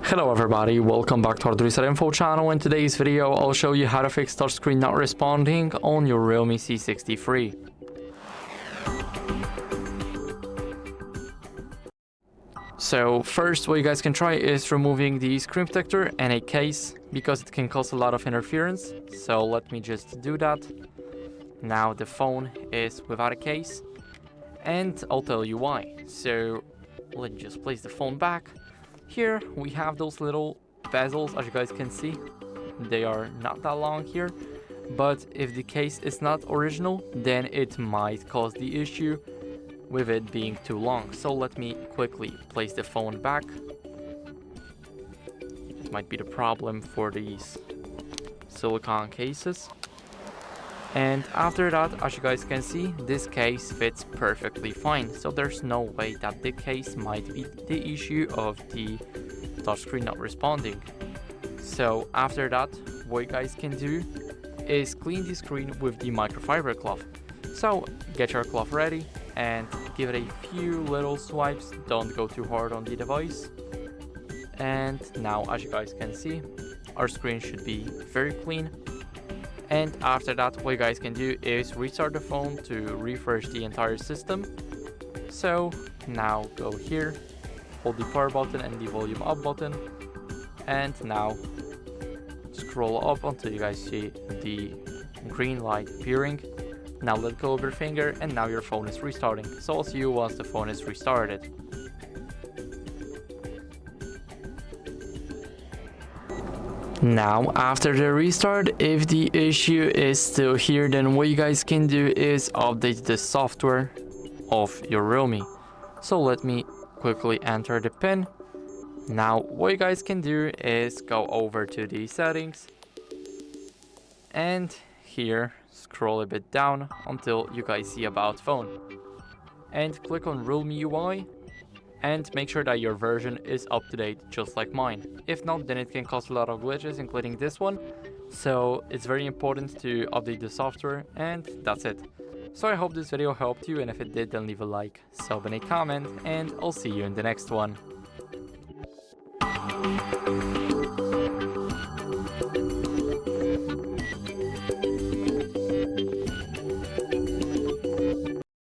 Hello everybody, welcome back to REALME channel. In today's video, I'll show you how to fix touchscreen not responding on your REALME C63. So first, what you guys can try is removing the screen protector and a case, because it can cause a lot of interference. So let me just do that. Now the phone is without a case, and I'll tell you why. So let's just place the phone back. Here we have those little bezels, as you guys can see. They are not that long here, but if the case is not original, then it might cause the issue with it being too long. So let me quickly place the phone back. It might be the problem for these silicone cases. And after that, as you guys can see, this case fits perfectly fine. So there's no way that the case might be the issue of the touchscreen not responding. So after that, what you guys can do is clean the screen with the microfiber cloth. So get your cloth ready and give it a few little swipes. Don't go too hard on the device. And now, as you guys can see, our screen should be very clean. And after that, what you guys can do is restart the phone to refresh the entire system. So now go here, hold the power button and the volume up button, and now scroll up until you guys see the green light appearing. Now let go of your finger, and now your phone is restarting. So I'll see you once the phone is restarted. Now, after the restart, if the issue is still here, then what you guys can do is update the software of your REALME. So let me quickly enter the PIN. Now, what you guys can do is go over to the settings, and here scroll a bit down until you guys see about phone, and click on REALME UI. And make sure that your version is up to date, just like mine. If not, then it can cause a lot of glitches, including this one. So it's very important to update the software, and that's it. So I hope this video helped you, and if it did, then leave a like, sub, and a comment, and I'll see you in the next one.